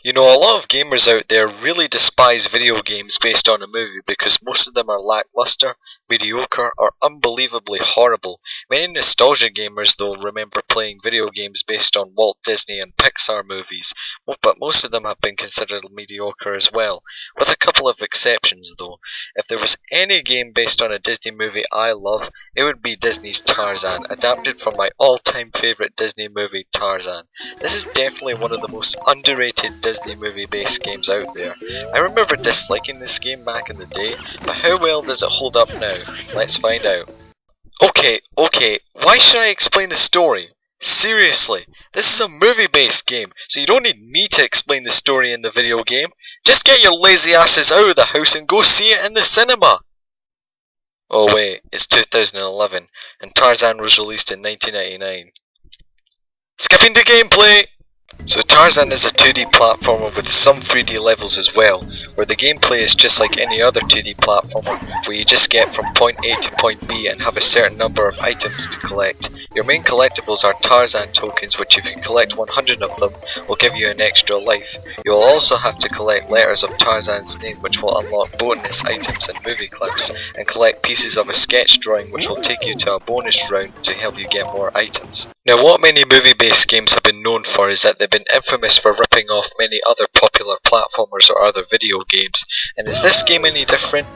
You know, a lot of gamers out there really despise video games based on a movie because most of them are lackluster, mediocre, or unbelievably horrible. Many nostalgia gamers, though, remember playing video games based on Walt Disney and Pixar movies, but most of them have been considered mediocre as well, with a couple of exceptions though. If there was any game based on a Disney movie I love, it would be Disney's Tarzan, adapted from my all-time favourite Disney movie, Tarzan. This is definitely one of the most underrated Disney movie-based games out there. I remember disliking this game back in the day, but how well does it hold up now? Let's find out. Okay, why should I explain the story? Seriously, this is a movie-based game, so you don't need me to explain the story in the video game. Just get your lazy asses out of the house and go see it in the cinema! Oh wait, it's 2011, and Tarzan was released in 1999. Skipping to gameplay! So Tarzan is a 2D platformer with some 3D levels as well, where the gameplay is just like any other 2D platformer, where you just get from point A to point B and have a certain number of items to collect. Your main collectibles are Tarzan tokens, which if you collect 100 of them will give you an extra life. You will also have to collect letters of Tarzan's name, which will unlock bonus items and movie clips, and collect pieces of a sketch drawing, which will take you to a bonus round to help you get more items. Now, what many movie-based games have been known for is that they've been infamous for ripping off many other popular platformers or other video games. And is this game any different?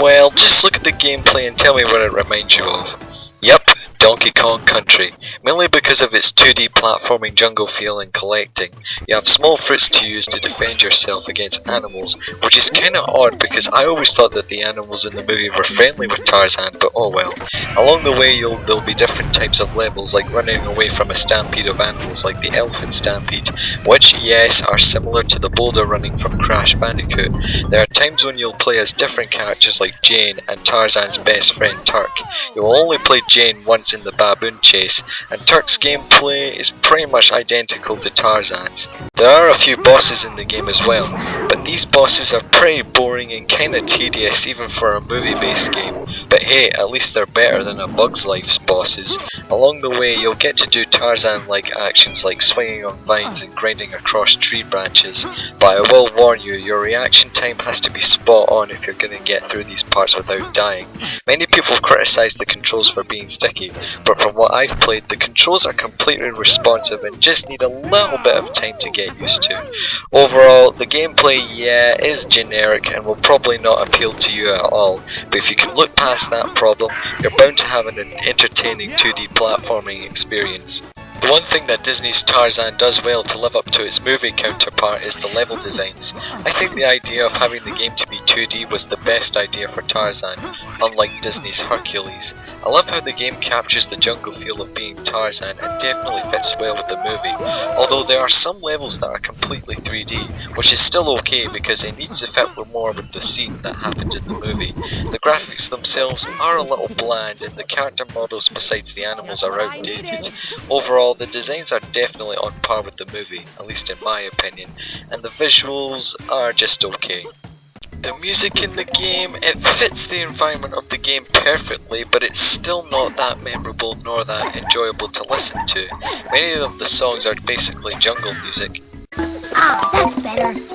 Well, just look at the gameplay and tell me what it reminds you of. Yep, Donkey Kong Country, mainly because of its 2D platforming jungle feel and collecting. You have small fruits to use to defend yourself against animals, which is kinda odd because I always thought that the animals in the movie were friendly with Tarzan, but oh well. Along the way there'll be different types of levels, like running away from a stampede of animals like the elephant stampede, which yes are similar to the boulder running from Crash Bandicoot. There are times when you'll play as different characters like Jane and Tarzan's best friend Turk. You will only play Jane once in the baboon chase, and Turk's gameplay is pretty much identical to Tarzan's. There are a few bosses in the game as well, but these bosses are pretty boring and kinda tedious even for a movie-based game. But hey, at least they're better than A Bug's Life's bosses. Along the way you'll get to do Tarzan-like actions like swinging on vines and grinding across tree branches, but I will warn you, your reaction time has to be spot on if you're gonna get through these parts without dying. Many people criticize the controls for being sticky, but from what I've played, the controls are completely responsive and just need a little bit of time to get used to. Overall, the gameplay, yeah, is generic and will probably not appeal to you at all, but if you can look past that problem, you're bound to have an entertaining 2D platforming experience. The one thing that Disney's Tarzan does well to live up to its movie counterpart is the level designs. I think the idea of having the game to be 2D was the best idea for Tarzan, unlike Disney's Hercules. I love how the game captures the jungle feel of being Tarzan and definitely fits well with the movie, although there are some levels that are completely 3D, which is still okay because it needs to fit more with the scene that happened in the movie. The graphics themselves are a little bland and the character models besides the animals are outdated. Overall, the designs are definitely on par with the movie, at least in my opinion, and the visuals are just okay. The music in the game, it fits the environment of the game perfectly, but it's still not that memorable nor that enjoyable to listen to. Many of the songs are basically jungle music. Ah, that's better.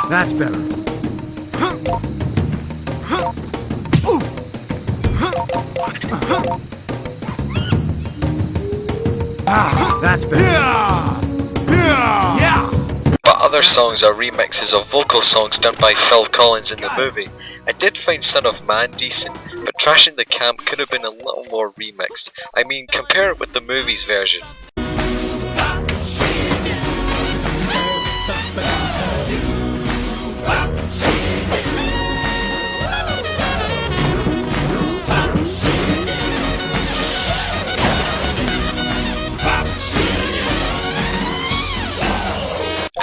That's better. Ah, that's better. Yeah. But other songs are remixes of vocal songs done by Phil Collins in the movie. I did find Son of Man decent, but Trash in the Camp could have been a little more remixed. I mean, compare it with the movie's version.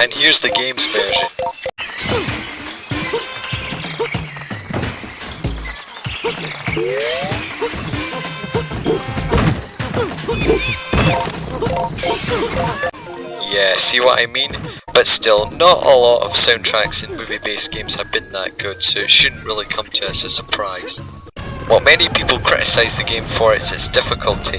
And here's the game's version. Yeah, see what I mean? But still, not a lot of soundtracks in movie-based games have been that good, so it shouldn't really come to us as a surprise. While many people criticise the game for is its difficulty,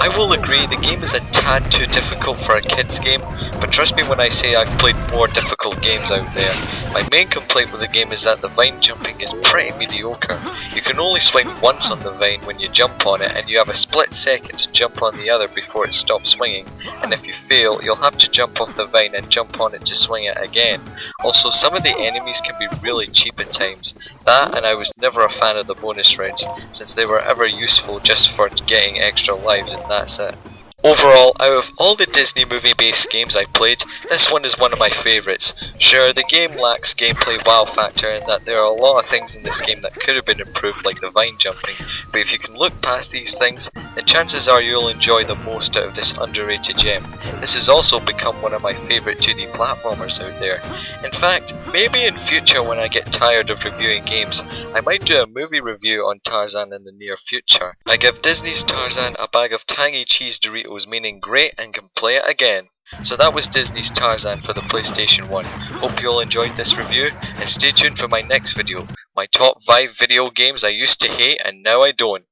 I will agree the game is a tad too difficult for a kids game, but trust me when I say I've played more difficult games out there. My main complaint with the game is that the vine jumping is pretty mediocre. You can only swing once on the vine when you jump on it, and you have a split second to jump on the other before it stops swinging, and if you fail, you'll have to jump off the vine and jump on it to swing it again. Also, some of the enemies can be really cheap at times. That, and I was never a fan of the bonus rounds, since they were ever useful just for getting extra lives, and that's it. Overall, out of all the Disney movie-based games I played, this one is one of my favourites. Sure, the game lacks gameplay wow factor in that there are a lot of things in this game that could have been improved, like the vine jumping, but if you can look past these things, then chances are you'll enjoy the most out of this underrated gem. This has also become one of my favourite 2D platformers out there. In fact, maybe in future when I get tired of reviewing games, I might do a movie review on Tarzan in the near future. I give Disney's Tarzan a bag of tangy cheese Doritos meaning great and can play it again. So that was Disney's Tarzan for the PlayStation 1. Hope you all enjoyed this review, and stay tuned for my next video, my top 5 video games I used to hate and now I don't.